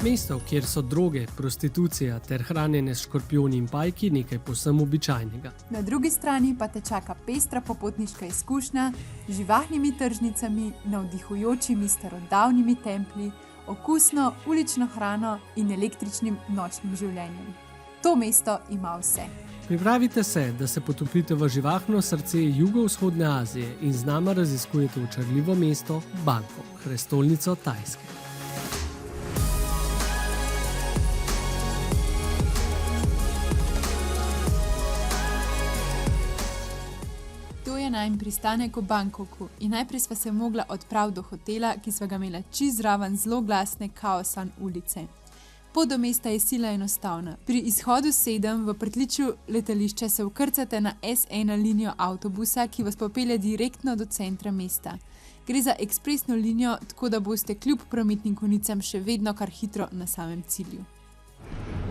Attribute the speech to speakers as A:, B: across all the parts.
A: Mesto, kjer so droge, prostitucija ter hranjenje s škorpijoni in pajki nekaj povsem običajnega.
B: Na drugi strani pa te čaka pestra popotniška izkušnja z živahnimi tržnicami, navdihujočimi starodavnimi templji, okusno ulično hrano in električnim nočnim življenjem. To mesto ima vse.
A: Pripravite se, da se potopite v živahno srce jugovzhodne Azije in z nama raziskujete očarljivo mesto Bangkok, prestolnico Tajske.
B: To je najin pristanek v Bangkoku in najprej sva se mogla odpraviti do hotela, ki sva ga imela čisto zraven zelo glasne Khao San ulice. Pot do mesta je sila enostavna. Pri izhodu 7 v pritličju letališča se vkrcate na S1 linijo avtobusa, ki vas popelje direktno do centra mesta. Gre za ekspresno linijo, tako da boste kljub prometnim konicam še vedno kar hitro na samem cilju.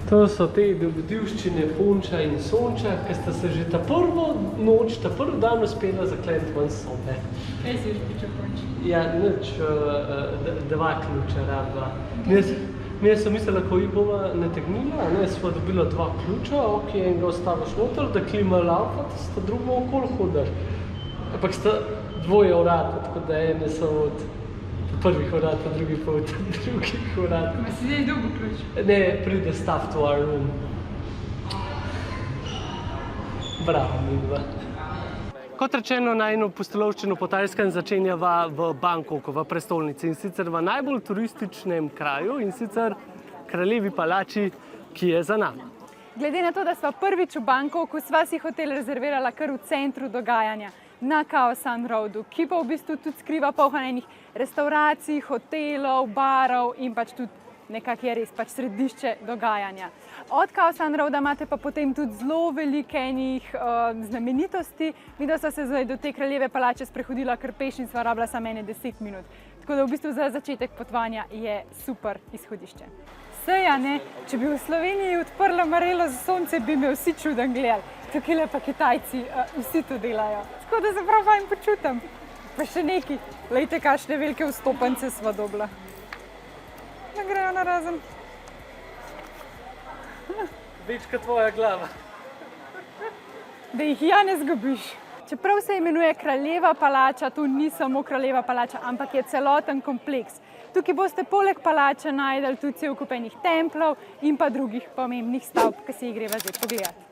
A: To so te dogodivščine Punča in Sonča, ki sta se že ta prvo noč, ta prvi dan uspela zakleniti ven sobe.
C: Kaj si priča Punč?
A: Ja, nič, dva ključa rabila. Mi sem mislila, ko jih bova nategnila, sva dobila dva ključa, ok, enega ostaviš noter, da klima laufa, sta drugo okoli hodaš. Ampak sta dvoje vrata, tako da ene so od prvih vrata, drugi pa od drugih vrata.
C: Ma si zdaj dolgo ključ?
A: Ne, pride stuff to our room. Bravo, midva. Kot rečeno, najino pustolovščino po Tajskem začenjava v Bangkoku, v prestolnici, in sicer v najbolj turističnem kraju, in sicer Kraljevi palači, ki je za nami.
C: Glede na to, da sva prvič v Bangkoku, sva si hotel rezervirala kar v centru dogajanja, na Khao San Roadu, ki pa v bistvu tudi skriva polno enih restauracij, hotelov, barov in pač tudi nekako je res pač središče dogajanja. Od Khao San Roada imate pa potem tudi zelo veliko enih znamenitosti. Midva sva se zdaj do te Kraljeve palače sprehodila kar peš in sva rabila samo 10 minut. Tako da v bistvu za začetek potovanja je super izhodišče. Sej, a ne, če bi v Sloveniji odprla marelo za sonce, bi me vsi čuden gledali. Tukajle pa Kitajci vsi to delajo. Tako da se prav fajn počutim. Pa še neki, glejte, kakšne velike vstopnice sva dobila. Ne grejo na razen.
A: Več kot tvoja glava.
C: Da jih ja ne zgubiš. Čeprav se imenuje Kraljeva palača, to ni samo Kraljeva palača, ampak je celoten kompleks. Tukaj boste poleg palače najdeli tudi cel kup enih templov in pa drugih pomembnih stavb, ki si jih greva zdaj pogledati.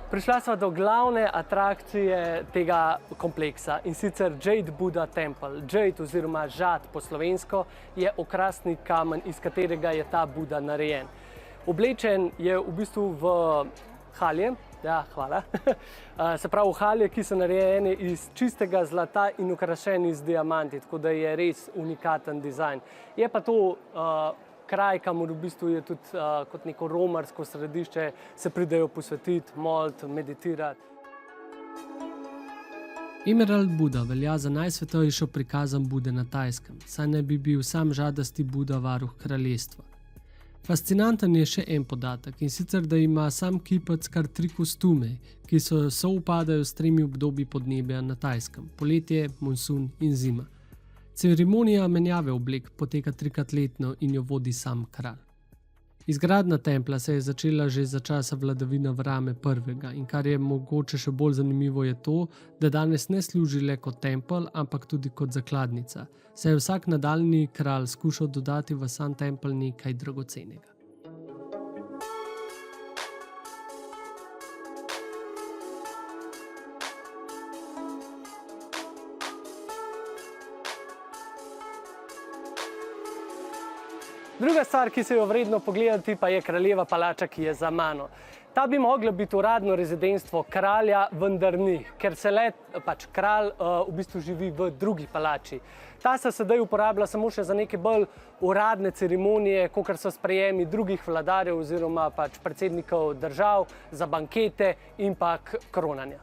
A: Prišla sva do glavne atrakcije tega kompleksa, in sicer Jade Buddha Temple. Jade oziroma žad po slovensko je okrasni kamen, iz katerega je ta Buda narejen. Oblečen je v bistvu v halje, ja, hvala, se pravi v halje, ki so narejene iz čistega zlata in okrašeni z diamanti, tako da je res unikaten dizajn. Je pa to kraj, kamor v bistvu je tudi kot neko romarsko središče, se pridejo posvetiti, moliti, meditirati. Emerald Buda velja za najsvetovejšo prikazan Bude na Tajskem, saj naj bi bil sam žadasti Buda varuh kraljestva. Fascinanten je še en podatek, in sicer, da ima sam kipec kar 3 kostume, ki soupadajo s 3 obdobji podnebja na Tajskem: poletje, monsun in zima. Ceremonija menjave oblek poteka 3-krat letno in jo vodi sam kralj. Izgradnja templja se je začela že za časa vladavine Vrame I. in kar je mogoče še bolj zanimivo je to, da danes ne služi le kot tempelj, ampak tudi kot zakladnica, saj je vsak nadaljnji kralj skušal dodati v sam tempelj nekaj dragocenega. Druga stvar, ki se jo vredno pogledati, pa je Kraljeva palača, ki je za mano. Ta bi mogla biti uradno rezidentstvo kralja, vendar ni, ker se kralj v bistvu živi v drugi palači. Ta se sedaj uporablja samo še za neke bolj uradne ceremonije, kakor so sprejemi drugih vladarjev oziroma predsednikov držav, za bankete in pa kronanja.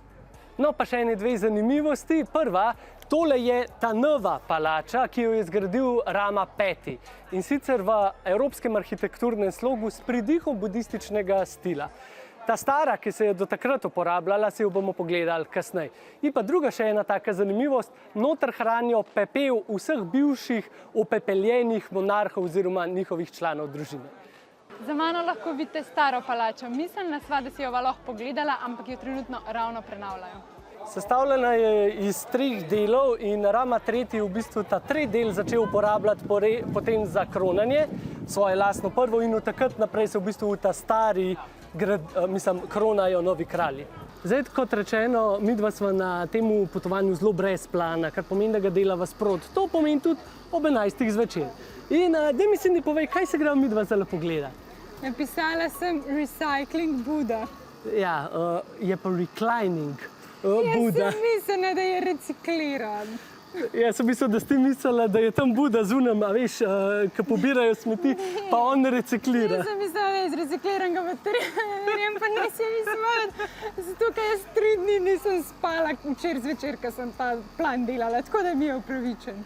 A: No, pa še ene 2 zanimivosti. Prva, Tole je ta nova palača, ki jo je zgradil Rama V. In sicer v evropskem arhitekturnem slogu s pridihom budističnega stila. Ta stara, ki se je do takrat uporabljala, si jo bomo pogledali kasneje. In pa druga še ena taka zanimivost, noter hranijo pepel vseh bivših upepeljenih monarhov oziroma njihovih članov družine.
C: Za mano lahko vidite staro palačo. Mislila sva, da si jo lahko pogledala, ampak jo trenutno ravno prenavljajo.
A: Sestavljena je iz 3 delov in Rama III. V bistvu ta 3 del začel uporabljati potem za kronanje, svoje lastno prvo, in od takrat naprej se v bistvu v ta stari kronajo novi kralji. Zdaj, kot rečeno, midva sva na tem potovanju zelo brez plana, kar pomeni, da ga delava sproti. To pomeni tudi ob 11. zvečer. In daj mi Cindy povej, kaj se gremo midva zdaj pogledati?
C: Napisala sem Recycling Buda.
A: Ja, je pa reclining Buda.
C: Jaz sem mislila, da je recikliran.
A: Jaz sem mislila, da ste mislila, da je tam Buda zunaj, a veš, ki pobirajo smeti, pa on reciklira.
C: Jaz sem mislila, da je iz recikliranega materiala, pa nisem mislila, zato ker jaz 3 dni nisem spala včeraj zvečer, ker sem ta plan delala, tako da mi je upravičen.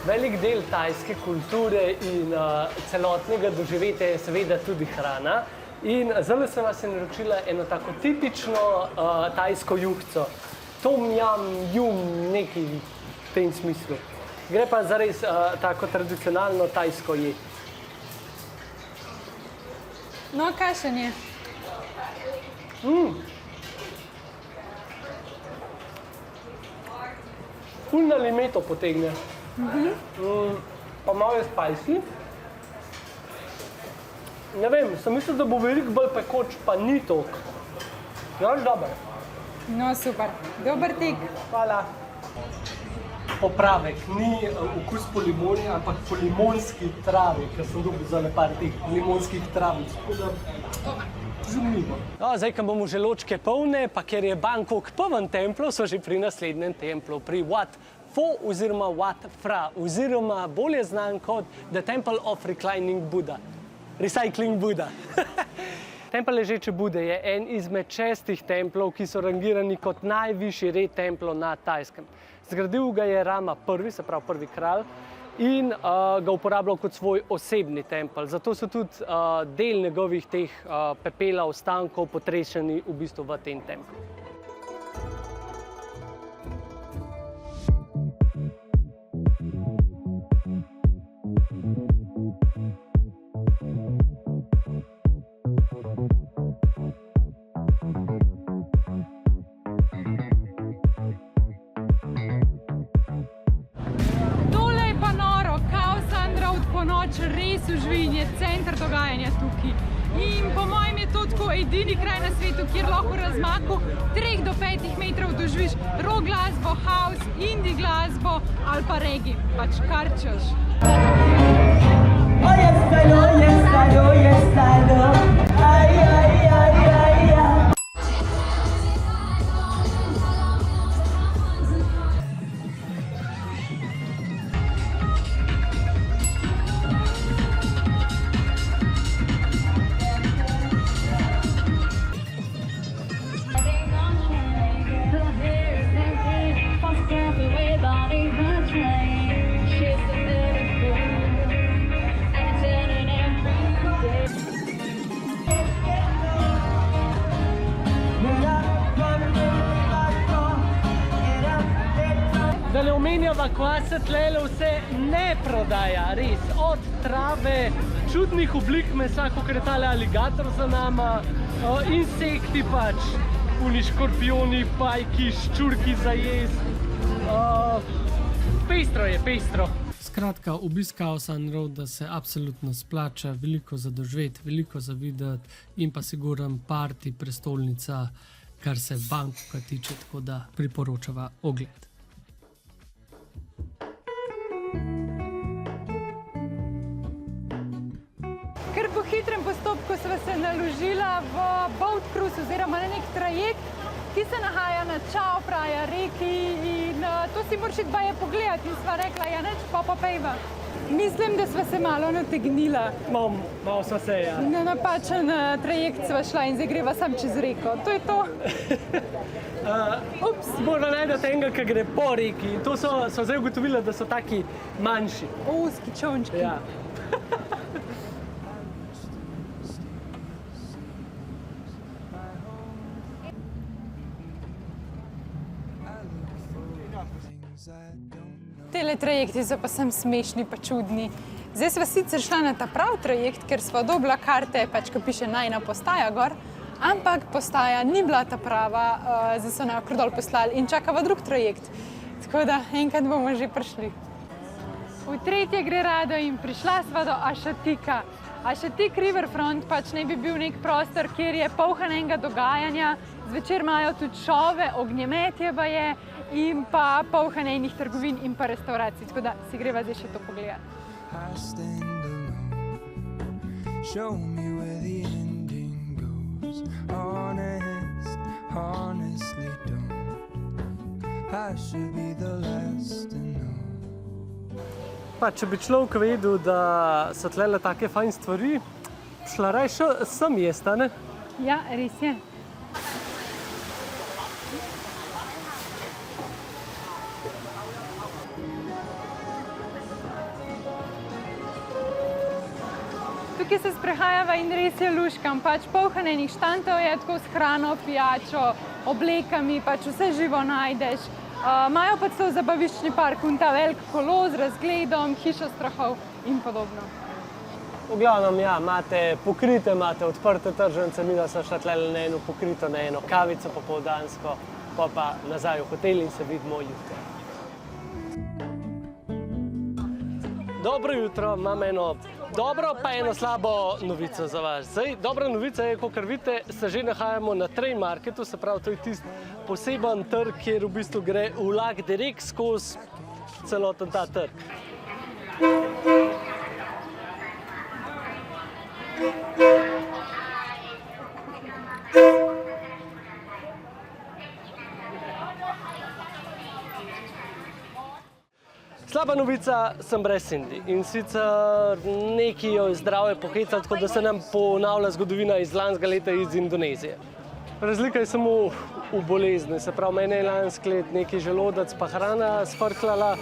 A: Velik del tajske kulture in celotnega doživetja je seveda tudi hrana. In zdaj sem vas naročila eno tako tipično tajsko juhico. Tom jam jum, nekaj v tem smislu. Gre pa za res tako tradicionalno tajsko jed.
C: No, kakšen je?
A: Ful na limeto potegne. Pa malo je spicy. Ne vem, sem mislil, da bo veliko bolj pekoč, pa ni toliko. Ja, dober.
C: No, super. Dober tek.
A: Hvala. Popravek, ni okus po limoni, ampak po limonski travi, ker sem dobil za par teh limonskih travic. Zanimivo. No, zdaj, ko bomo želočke polne, pa ker je Bangkok poln templov, so že pri naslednjem templu, pri Wat Pho oziroma Wat Phra, oziroma bolje znan kot The Temple of Reclining Buddha. Recycling Buddha. Tempelj Ležeče Bude je en izmed 6 templov, ki so rangirani kot najvišji red templov na Tajskem. Zgradil ga je Rama I., se pravi prvi kralj, in ga uporabljal kot svoj osebni tempelj. Zato so tudi del njegovih teh pepela, ostankov potrešeni v bistvu v tem templju.
C: Res uživin je center dogajanja tukaj. In po mojem je to tako edini kraj na svetu, kjer lahko v razmaku 3 do 5 metrov doživiš rock glasbo, house, indie glasbo ali pa reggae, pač kar češ. Da ne omenjava, kva se tlele vse ne prodaja, res, od trave, čudnih oblik mesa, kot je tale aligator za nama, insekti pač, puni škorpioni, pajki, ščurki za jesti. Pestro je, pestro. Skratka, obisk Khao San Roada se absolutno splača, veliko za doživeti, veliko za videti in pa siguren party, prestolnica, kar se Bangkoka tiče, tako da priporočava ogled. Ker po hitrem postopku sva se naložila v boat cruise oziroma na nek trajekt, ki se nahaja na Chao Phraya reki in to si moraš iti baje pogledati in sva rekla, ja neč, pa pejva. Mislim, da sva se malo nategnila.
D: Malo sva se, ja.
C: Na napačen trajekt sva šla in zdaj greva sam čez reko. To je to.
D: Moramo najti enega, ki gre po reki. In to so zdaj ugotovili, da so taki manjši.
C: Ozki čončki.
D: Ja.
C: Tele trajekti so pa sem smešni pa čudni. Zdaj sva sicer šla na ta prav trajekt, ker sva dobila karte, pač ko piše najna postaja gor, ampak postaja ni bila ta prava, zdaj so nam kar dol poslali in čakava drug trajekt. Tako da enkrat bomo že prišli. V tretje gre rado in prišla sva do Ašatika. Ašatik Riverfront pač naj bi bil nek prostor, kjer je polhan enega dogajanja. Zvečer imajo tudi šove, ognjemetje pa je in pa polhan enih trgovin in pa restauracij. Tako da si greva zdaj še to pogledati.
E: Show me where the ending goes. Honestly don't. I should be the last to know.
D: Pa, če bi človek vedel, da so tlele take fajn stvari, šla raje sem jesti, ne?
C: Ja, res je. Tukaj se sprehajava in res je luškam, pač polhan enih štantov je tako s hrano, pijačo, oblekami, pač vse živo najdeš. Imajo pa celo zabaviščni park in ta velik kolo z razgledom, hišo strahov in podobno.
D: V glavnem, ja, imate pokrite, imate odprte tržnice, mi da sem šla tlele na eno pokrito, na eno kavico popoldansko, pa nazaj v hotel in se vidimo jutri. Dobro jutro, imam eno dobro pa eno slabo novico za vas. Zdaj, dobra novica je, kakor vidite, se že nahajamo na Train Marketu, se pravi, to je tisti poseben trg, kjer v bistvu gre vlak direkt skozi celoten ta trg. Slaba novica, sem brez Cindy in sicer nekaj jo je zdravje pohecalo, tako da se nam ponavlja zgodovina iz lanskega leta iz Indonezije. Razlika je samo v bolezni, se pravi, mene je lanski let neki želodec pa hrana sfrklala,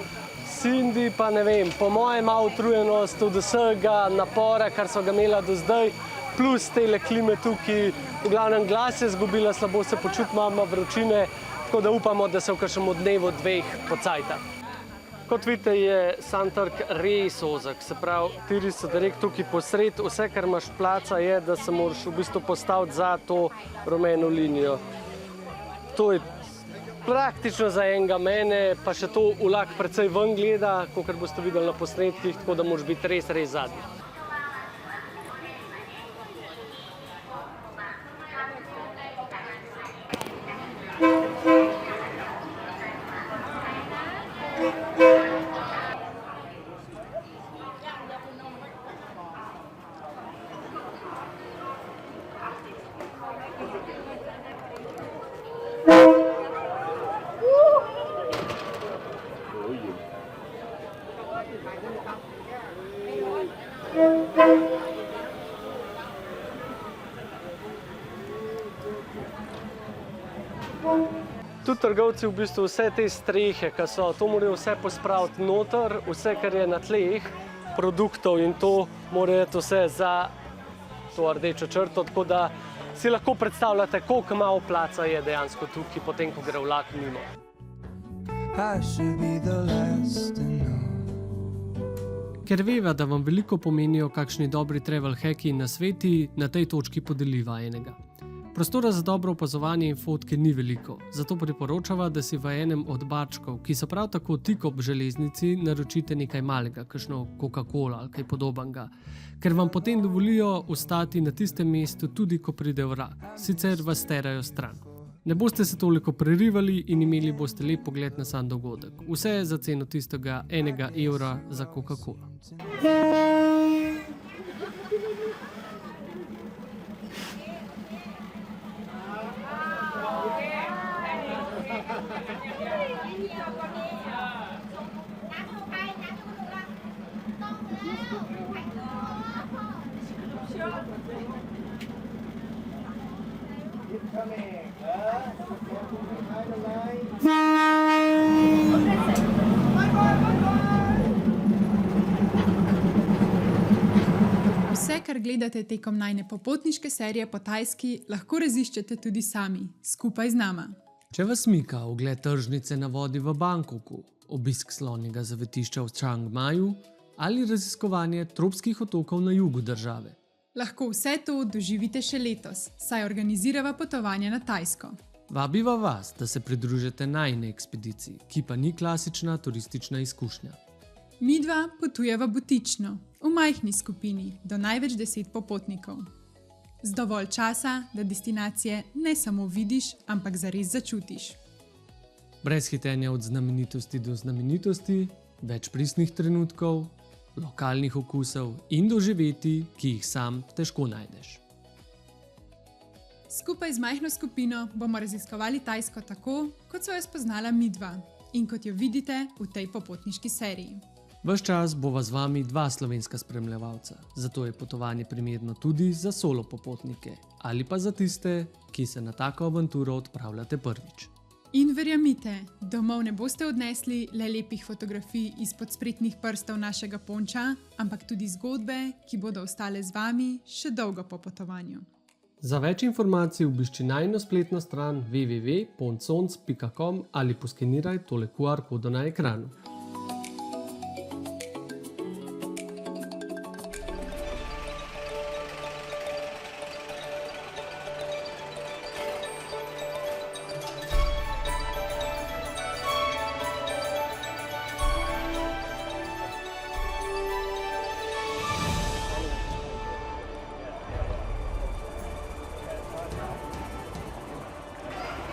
D: Cindy pa ne vem, po moje ima utrujenost od vsega napora, kar so ga imela do zdaj, plus tele klime tukaj, v glavnem glas je zgubila, slabo se počuti, ima vročine, tako da upamo, da se v kakšnem dnevu dveh pocajta. Kot vidite, je sam trg res ozek, se pravi, tiri so direkt tukaj posred, vse, kar imaš placa, je, da se moraš v bistvu postaviti za to rumeno linijo. To je praktično za enega mene, pa še to vlak precej ven gleda, kakor boste videli na posnetkih, tako da moraš biti res zadnji. Tudi trgovci v bistvu vse te strehe, ki so, to morajo vse pospraviti noter, vse, kar je na tleh, produktov in to morajo vse za to rdečo črto, tako da si lahko predstavljate, koliko malo placa je dejansko tukaj, potem, ko gre vlak mimo.
A: Ker veva, da vam veliko pomenijo kakšni dobri travel hacki in nasveti, na tej točki podeliva enega. Prostora za dobro opazovanje in fotke ni veliko, zato priporočava, da si v enem od barčkov, ki so prav tako tik ob železnici, naročite nekaj malega, kakšno Coca-Cola ali kaj podobnega, ker vam potem dovolijo ostati na tistem mestu tudi, ko pride vlak, sicer vas terajo stran. Ne boste se toliko prerivali in imeli boste lep pogled na sam dogodek. Vse za ceno tistega €1 za Coca-Cola.
B: kar gledate tekom najne popotniške serije po Tajski, lahko raziščete tudi sami, skupaj z nama.
A: Če vas mika ogled tržnice na vodi v Bangkoku, obisk slonjega zavetišča v Chiang Maju ali raziskovanje tropskih otokov na jugu države.
B: Lahko vse to doživite še letos, saj organizirava potovanje na Tajsko.
A: Vabiva vas, da se pridružite najini ekspediciji, ki pa ni klasična turistična izkušnja.
B: Midva potujeva butično, v majhni skupini, do največ 10 popotnikov. Z dovolj časa, da destinacije ne samo vidiš, ampak zares začutiš.
A: Brez hitenja od znamenitosti do znamenitosti, več pristnih trenutkov, lokalnih okusov in doživetij, ki jih sam težko najdeš.
B: Skupaj z majhno skupino bomo raziskovali Tajsko tako, kot so jo spoznala midva in kot jo vidite v tej popotniški seriji.
A: Ves čas bova z vami 2 slovenska spremljevalca, zato je potovanje primerno tudi za solo popotnike ali pa za tiste, ki se na tako avanturo odpravljate prvič.
B: In verjemite, domov ne boste odnesli le lepih fotografij izpod spretnih prstov našega ponča, ampak tudi zgodbe, ki bodo ostale z vami še dolgo po potovanju.
A: Za več informacij obišči najino spletno stran www.poncons.com ali poskeniraj tole QR kodo na ekranu.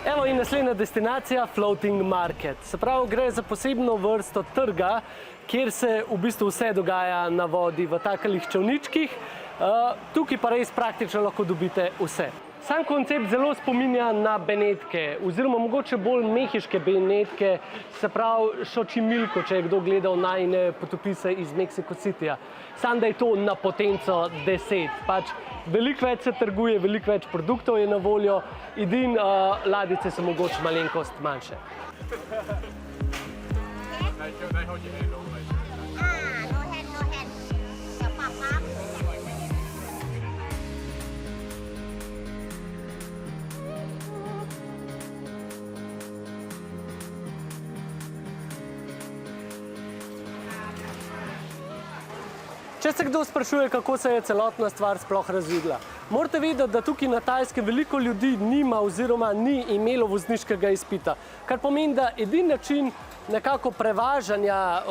D: Evo in naslednja destinacija Floating Market. Se pravi, gre za posebno vrsto trga, kjer se v bistvu vse dogaja na vodi v takalih čolničkih. Tukaj pa res praktično lahko dobite vse. Sam koncept zelo spominja na Benetke, oziroma mogoče bolj mehiške Benetke, se pravi Xochimilco, če je kdo gledal najine potopise iz Mexico Cityja. Sam da je to na potenco 10. Pač veliko več se trguje, veliko več produktov je na voljo, edin ladice so mogoče malenkost manjše. Če se kdo sprašuje, kako se je celotna stvar sploh razvidela, morate vedeti, da tukaj na Tajskem veliko ljudi nima oziroma ni imelo vozniškega izpita, kar pomeni, da edini način nekako prevažanja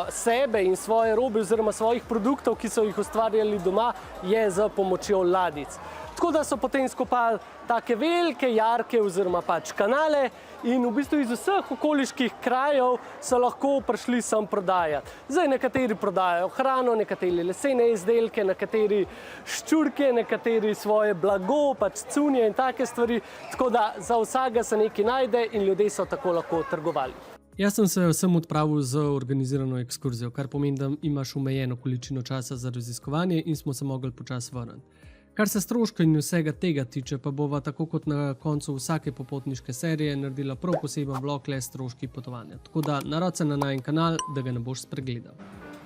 D: sebe in svoje robe oziroma svojih produktov, ki so jih ustvarjali doma, je z pomočjo ladic. Tako da so potem skopali take velike jarke oziroma pač kanale in v bistvu iz vseh okoliških krajev so lahko prišli sem prodajati. Zdaj nekateri prodajajo hrano, nekateri lesene izdelke, nekateri ščurke, nekateri svoje blago, pač cunje in take stvari, tako da za vsakega se nekaj najde in ljudje so tako lahko trgovali.
A: Jaz sem se vsem odpravil z organizirano ekskurzijo, kar pomeni, da imaš omejeno količino časa za raziskovanje in smo se mogli počasi vrniti. Kar se stroška in vsega tega tiče, pa bova tako kot na koncu vsake popotniške serije naredila prav poseben vlog le stroški potovanja. Tako da narod se na najin kanal, da ga ne boš spregledal.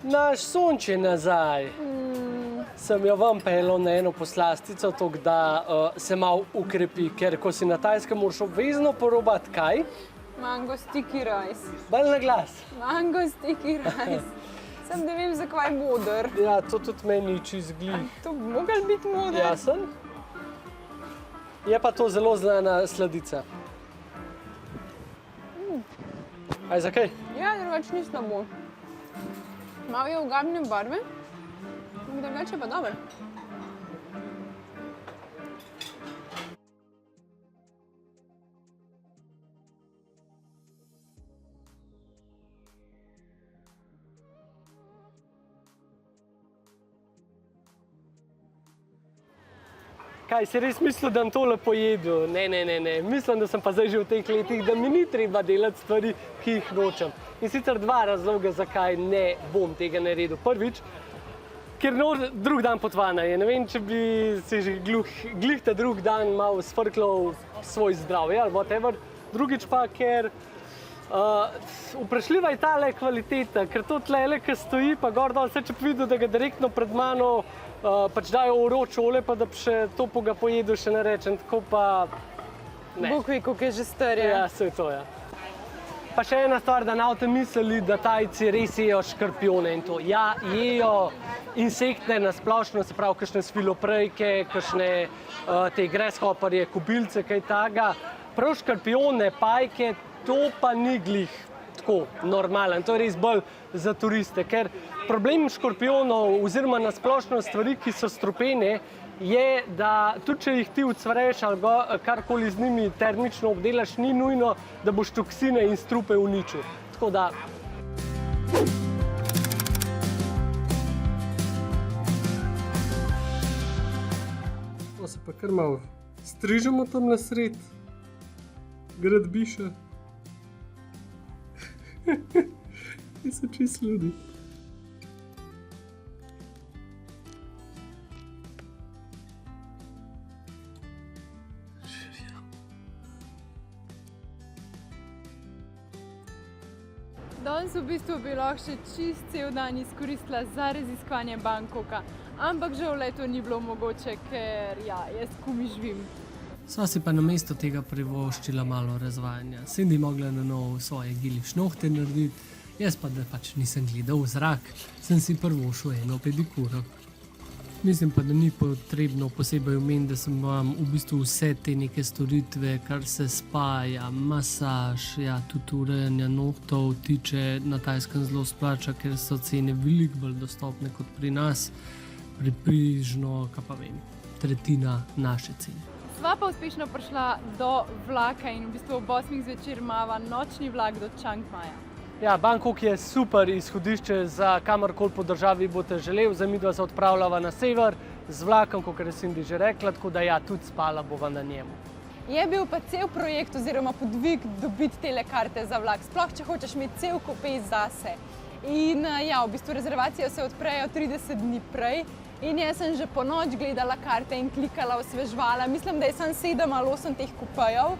D: Naš sonč je nazaj. Sem jo vam peljal na eno poslastico, tako da se malo ukrepi, ker ko si na Tajskem moraš obvezno porobati kaj?
C: Mango sticky rice.
D: Bolj na glas.
C: Mango sticky rice. Sem ne vem, zakaj je moder.
D: Ja, to tudi meni čist glih.
C: To bi mogel biti moder.
D: Jasen. Je pa to zelo znana sladica. Aj, zakaj?
C: Ja, drugače ni slabo. Malo je ogabne barve, drugače pa dober.
D: Kaj, si res mislil, da bom tole pojedel? Ne. Mislim, da sem pa zdaj že v teh letih, da mi ni treba delati stvari, ki jih nočem. In sicer 2 razloga, zakaj ne bom tega naredil. Prvič, ker drug dan potovanja je. Ne vem, če bi se že glih ta drug dan malo sfrklal svoj zdravje ali whatever. Drugič pa, ker Vprašljiva je tale kvaliteta, ker to tlele, ki stoji, pa gor dol, vse če bi videl, da ga direktno pred mano pač dajo v vroč olje, pa da bi še topo ga pojedel, še ne rečem, tako pa ne.
C: Bog ve, koliko je že star.
D: Ja, vse to, ja. Pa še ena stvar, da ne boste mislili, da Tajci res jejo škorpione in to. Ja, jejo insektne na splošno, se pravi, kakšne sviloprejke, kakšne te grasshopperje, kobilce, kaj takega. Prav škorpione, pajke, to pa ni glih tako normalen. To je res bolj za turiste, ker problem škorpionov oziroma na splošno stvari, ki so strupene, je, da tudi če jih ti ucvreš ali karkoli z njimi termično obdelaš, ni nujno, da boš toksine in strupe uničil. Tako da... To se pa kar malo strižemo tam na sred. Grad biša. Ti so čist ljudi.
C: Danes v bistvu bi lahko še čist cel dan izkoristila za raziskovanje Bangkoka, ampak žal leto ni bilo mogoče, ker ja, jaz komaj živim.
A: Sva si pa namesto tega privoščila malo razvajanja. Cindy mogla na novo svoje gili šnohte narediti, jaz pa da pač nisem gledal v zrak, sem si privoščil eno pedikuro. Mislim pa, da ni potrebno posebej omeniti, da sem vam v bistvu vse te neke storitve, kar se spaja, masaž, ja, tudi urejanja nohtov tiče, na Tajskem zelo splača, ker so cene veliko bolj dostopne kot pri nas, približno, kaj pa vem, tretjina naše cene.
C: Sva pa uspešno prišla do vlaka in v bistvu ob 8 zvečer imava nočni vlak do Chiang Maja.
D: Ja, Bangkok je super izhodišče za kamorkoli po državi boste želeli. Zdaj midva se odpravljava na sever z vlakom, kot je Cindy že rekla, tako da ja, tudi spala bova na njemu.
C: Je bil pa cel projekt oziroma podvig dobiti tele karte za vlak, sploh če hočeš imeti cel kopej zase. In ja, v bistvu rezervacije se odprejo 30 dni prej in jaz sem že po noč gledala karte in klikala, osveževala. Mislim, da je samo 7 ali 8 teh kupejev,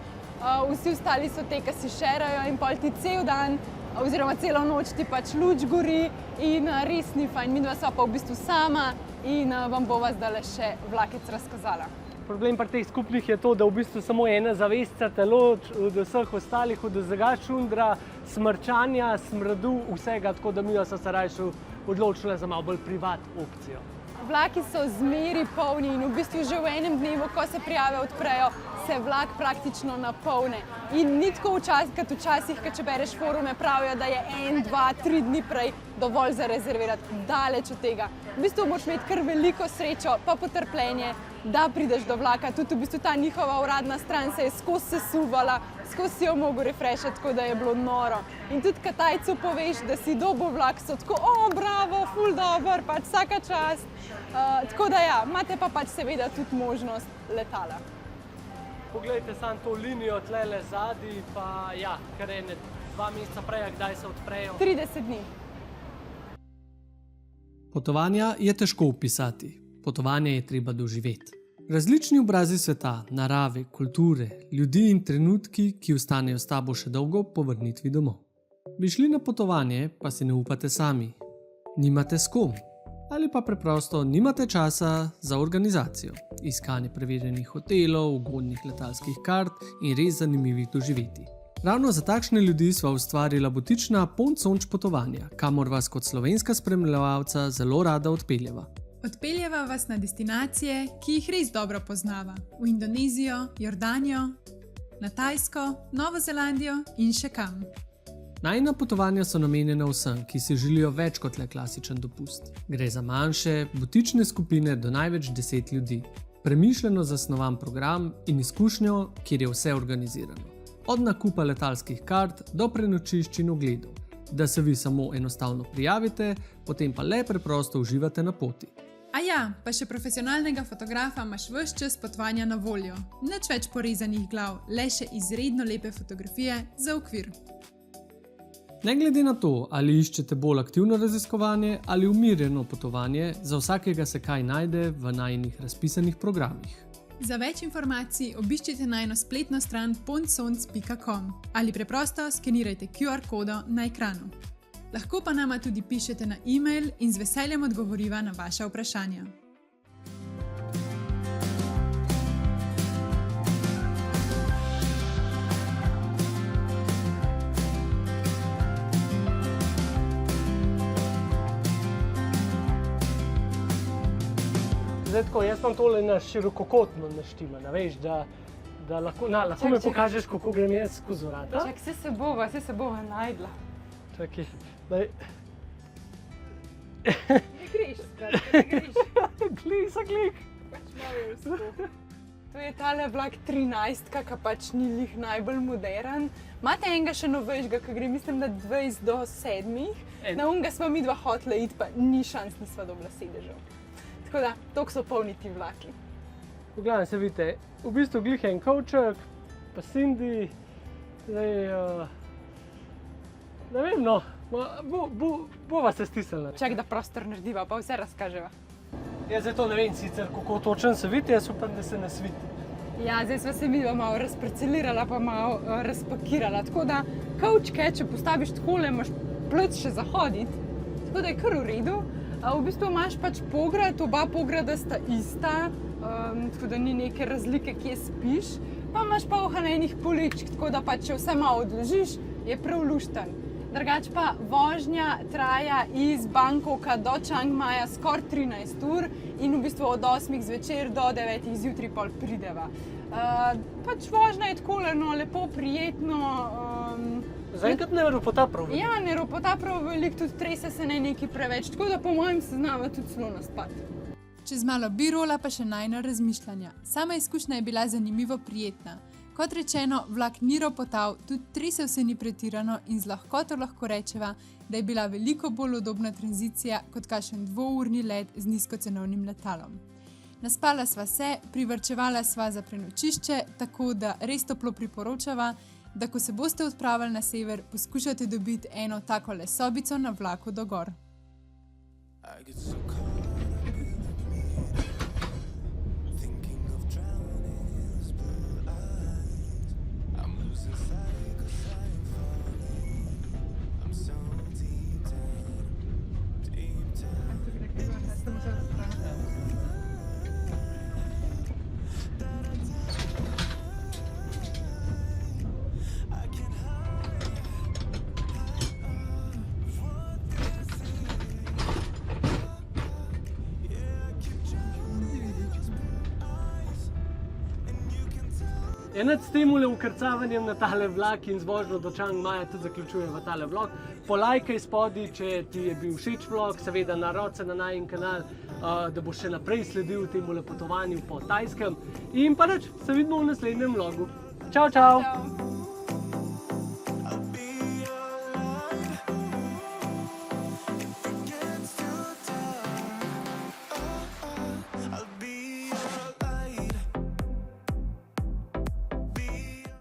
C: vsi ostali so te, ki si šerajo in pol ti cel dan oziroma celo noč ti pač luč gori in res ni fajn. Midva sva pa v bistvu sama in vam bova zdaj še vlakec razkazala.
D: Problem pri teh skupnih je to, da v bistvu samo ena zavesca te loči od vseh ostalih, od vsega šundra, smrčanja, smradu, vsega, tako da midva sva se rajši odločila za malo bolj privat opcijo.
C: Vlaki so zmeri polni in v bistvu že v enem dnevu, ko se prijave odprejo, se vlak praktično napolne. In ni tako kot včasih, če bereš forume, pravijo, da je 1, 2, 3 dni prej dovolj za rezervirati. Daleč od tega. V bistvu moraš imeti kar veliko srečo pa potrpljenje, da prideš do vlaka. Tudi v bistvu ta njihova uradna stran se je skozi sesuvala, skozi si jo mogel refreshati, tako da je bilo noro. In tudi kad Tajcu poveš, da si dobil vlak, so tako, bravo, ful dober, pač vsaka čast. Tako da ja, imate pa pač seveda tudi možnost letala.
D: Poglejte samo to linijo tlele zadaj, pa ja, kar je 2 meseca prej, kdaj se odprejo.
C: 30 dni.
A: Potovanja je težko opisati. Potovanje je treba doživeti. Različni obrazi sveta, narave, kulture, ljudi in trenutki, ki ostanejo s tabo še dolgo po vrnitvi domov. Bi šli na potovanje, pa si ne upate sami. Nimate s kom. Ali pa preprosto nimate časa za organizacijo, iskanje preverjenih hotelov, ugodnih letalskih kart in res zanimivih doživetij. Ravno za takšne ljudi sva ustvarila butična Ponconč potovanja, kamor vas kot slovenska spremljevalca zelo rada odpeljeva.
B: Odpeljeva vas na destinacije, ki jih res dobro poznava. V Indonezijo, Jordanijo, na Tajsko, Novo Zelandijo in še kam.
A: Najina potovanja so namenjena vsem, ki si želijo več kot le klasičen dopust. Gre za manjše, butične skupine do največ 10 ljudi. Premišljeno zasnovan program in izkušnjo, kjer je vse organizirano. Od nakupa letalskih kart do prenočišč in ogledov, da se vi samo enostavno prijavite, potem pa le preprosto uživate na poti.
B: A ja, pa še profesionalnega fotografa imaš ves čas potovanja na voljo. Nič več porezanih glav, le še izredno lepe fotografije za okvir.
A: Ne glede na to, ali iščete bolj aktivno raziskovanje ali umirjeno potovanje, za vsakega se kaj najde v najinih razpisanih programih.
B: Za več informacij obiščite najno spletno stran pondsonc.com ali preprosto skenirajte QR kodo na ekranu. Lahko pa nama tudi pišete na e-mail in z veseljem odgovoriva na vaša vprašanja.
D: Zdaj tako, jaz imam tole na širokokotno naštimano, veš, da lahko mi pokažeš, kako grem jaz skozi vrata.
C: Čak, se bova najdla.
D: Čakaj, daj.
C: Ne greš, skratka, ne greš.
D: Klik.
C: Pač malo je vsko. To je tale vlak 13, ki pač ni lih najbolj modern. Imate enega še novejšega, ki gre, mislim, da 20 do 7. Na unga sva midva hotela iti, pa ni šans, nisva dobila sedežev. Tako da, toliko so polni ti vlaki.
D: V glavnem se vidite, v bistvu glih en kovček, pa Cindy, zdaj, ne vem, no, bova se stisnila.
C: Čak, da prostor narediva, pa vse razkaževa.
D: Jaz zdaj to ne vem sicer, kako točno se vidi, jaz upam, da se ne sviti.
C: Ja, zdaj sva se midva malo razparcelirala, pa malo razpakirala, tako da kovčke, če postaviš takole, imaš plc še zahoditi, tako da je kar v redu. V bistvu imaš pač pograd, oba pograda sta ista, tako da ni neke razlike, kje spiš. Pa imaš pa ohlajenih poličk, tako da pač, če vse malo odložiš, je prav lušten. Drugače pa vožnja traja iz Bangkoka do Čang Maja skoraj 13 ur in v bistvu od 8 zvečer do 9 zjutraj pol prideva. Pač vožnja je takole, no, lepo, prijetno.
D: Zaenkrat ne ropota prav veliko.
C: Ja, ne ropota prav veliko, tudi trese se ne nekaj preveč, tako da po mojem se znava tudi celo naspati.
B: Čez malo birola pa še najna razmišljanja. Sama izkušnja je bila zanimivo prijetna. Kot rečeno, vlak ni ropotal, tudi tresel se ni pretirano in z lahkoto lahko rečeva, da je bila veliko bolj udobna tranzicija kot kakšen 2-urni let z nizkocenovnim letalom. Naspala sva se, privarčevala sva za prenočišče, tako da res toplo priporočava, da ko se boste odpravili na sever, poskušate dobiti eno takole sobico na vlaku do gor.
D: Nad s temule ukrcavanjem na tale vlak in z vožnjo do Čang Maja tudi zaključujemo tale vlog. Polajkaj spodaj, če ti je bil všeč vlog, seveda narod se na najin kanal, da boš še naprej sledil temule potovanju po Tajskem. In pa se vidimo v naslednjem vlogu. Čau!
C: Čau.